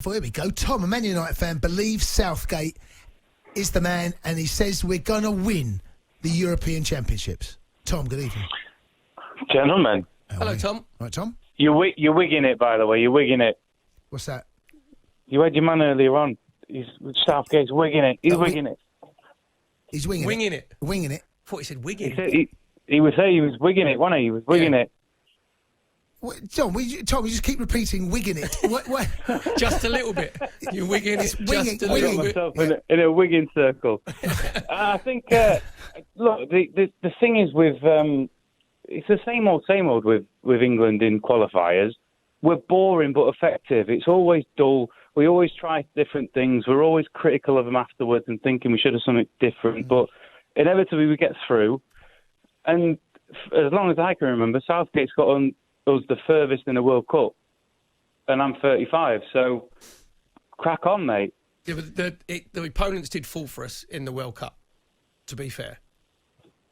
Well, here we go. Tom, a Man United fan, believes Southgate is the man, and he says we're going to win the European Championships. Tom, good evening. Gentlemen. Hello, Tom. Right, Tom? You're wigging it, by the way. You're wigging it. What's that? You had your man earlier on. Southgate's wigging it. He's wigging it. He's winging it. Winging it. I thought he said wigging. He was saying he was wigging it, wasn't he? He was wigging it. Tom, we just keep repeating wigging it. What? Just a little bit. You're wigging it. Just a little bit. I got myself in a wigging circle. I think, look, the thing is with, it's the same old with England in qualifiers. We're boring but effective. It's always dull. We always try different things. We're always critical of them afterwards and thinking we should have something different. But inevitably we get through. And as long as I can remember, Southgate's got on us the furthest in a World Cup. And I'm 35, so crack on, mate. Yeah, but the opponents did fall for us in the World Cup, to be fair.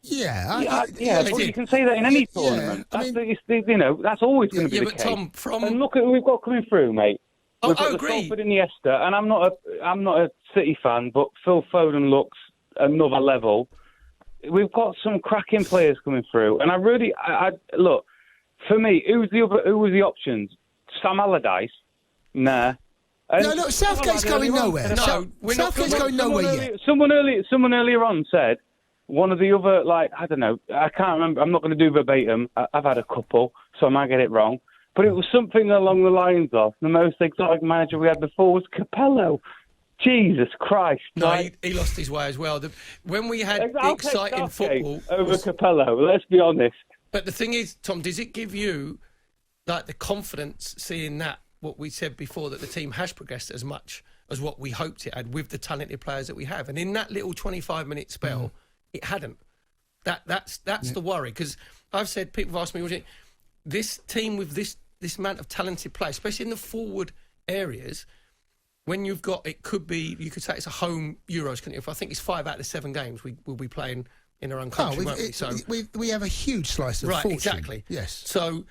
Yeah, well, you can say that in any tournament. That's always going to be the case. Tom, and look at who we've got coming through, mate. We've got agree. Salford Iniesta, and I'm not a City fan, but Phil Foden looks another level. We've got some cracking players coming through, and I look. For me, who was the options? Sam Allardyce? Nah. No, Southgate's going nowhere. Southgate's going nowhere yet. Someone earlier on said one of the other, I don't know, I can't remember. I'm not going to do verbatim. I've had a couple, so I might get it wrong. But it was something along the lines of the most exotic manager we had before was Capello. Jesus Christ! No, he lost his way as well. When we had exciting football over Capello, let's be honest. But the thing is, Tom, does it give you the confidence seeing that what we said before, that the team has progressed as much as what we hoped it had with the talented players that we have? And in that little 25-minute spell, it hadn't. That's the worry, because I've said, people have asked me, this team with this amount of talented players, especially in the forward areas, when you've got, you could say it's a home Euros, couldn't you? If I think it's 5 out of the 7 games we'll be playing in our own country, won't we? So we have a huge slice of fortune. Exactly. Yes. So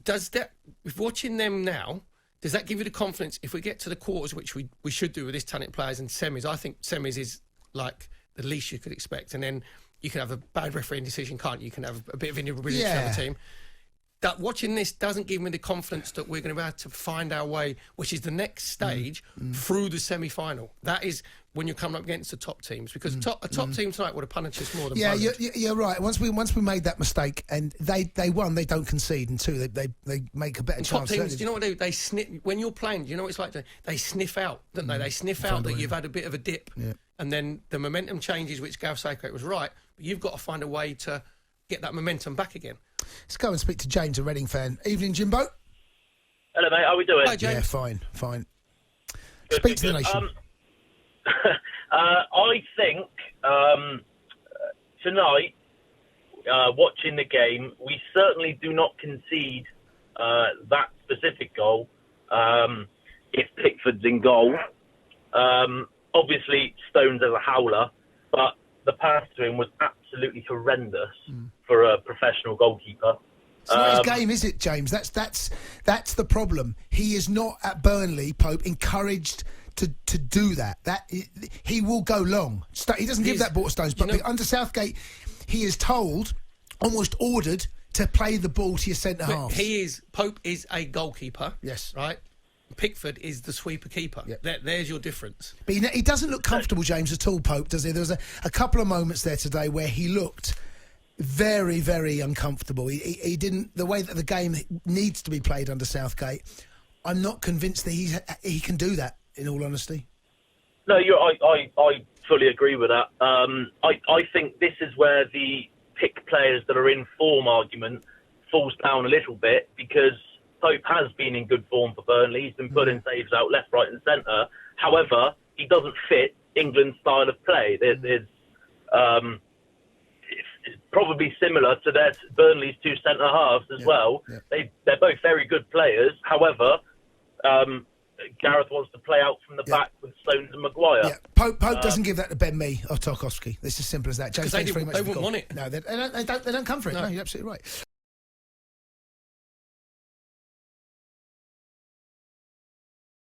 does that, if watching them now, does that give you the confidence if we get to the quarters, which we should do with this talented players, and semis? I think semis is like the least you could expect, and then you can have a bad refereeing decision, can't you? You can have a bit of inability to have a team. That watching this doesn't give me the confidence that we're going to be able to find our way, which is the next stage, through the semi-final. That is when you're coming up against the top teams, because a top team tonight would have punished us more than Poland. You're right. Once we made that mistake, and they won, they don't concede, and two, they make a better chance. Top teams, do you know what they do? They sniff when you're playing. Do you know what it's like? They sniff out, don't they? They sniff out that you've had a bit of a dip, and then the momentum changes, which Gareth Southgate was right, but you've got to find a way to get that momentum back again. Let's go and speak to James, a Reading fan. Evening, Jimbo. Hello, mate. How are we doing? Hi, James. Yeah, fine. Good, speak to the nation. I think tonight, watching the game, we certainly do not concede that specific goal if Pickford's in goal. Obviously, Stones as a howler, but the pass to him was absolutely horrendous for a professional goalkeeper. It's not his game, is it, James? That's the problem. He is not at Burnley, Pope, encouraged to do that. He will go long. He doesn't give that ball to Stones, but under Southgate, he is told, almost ordered, to play the ball to your centre half. Pope is a goalkeeper. Yes. Right? Pickford is the sweeper keeper. Yep. There's your difference. But he doesn't look comfortable, James, at all, Pope, does he? There was a couple of moments there today where he looked very, very uncomfortable. He didn't, the way that the game needs to be played under Southgate, I'm not convinced that he can do that, in all honesty. No, I fully agree with that. I think this is where the pick players that are in form argument falls down a little bit, because Pope has been in good form for Burnley. He's been putting saves out left, right and centre. However, he doesn't fit England's style of play. It's probably similar to Burnley's 2 centre-halves as well. Yeah. They're both very good players. However, Gareth wants to play out from the back with Stones and Maguire. Yeah. Pope doesn't give that to Ben Mee or Tarkowski. It's as simple as that. James, thanks very much. They wouldn't want it. No, they don't come for it. No, you're absolutely right.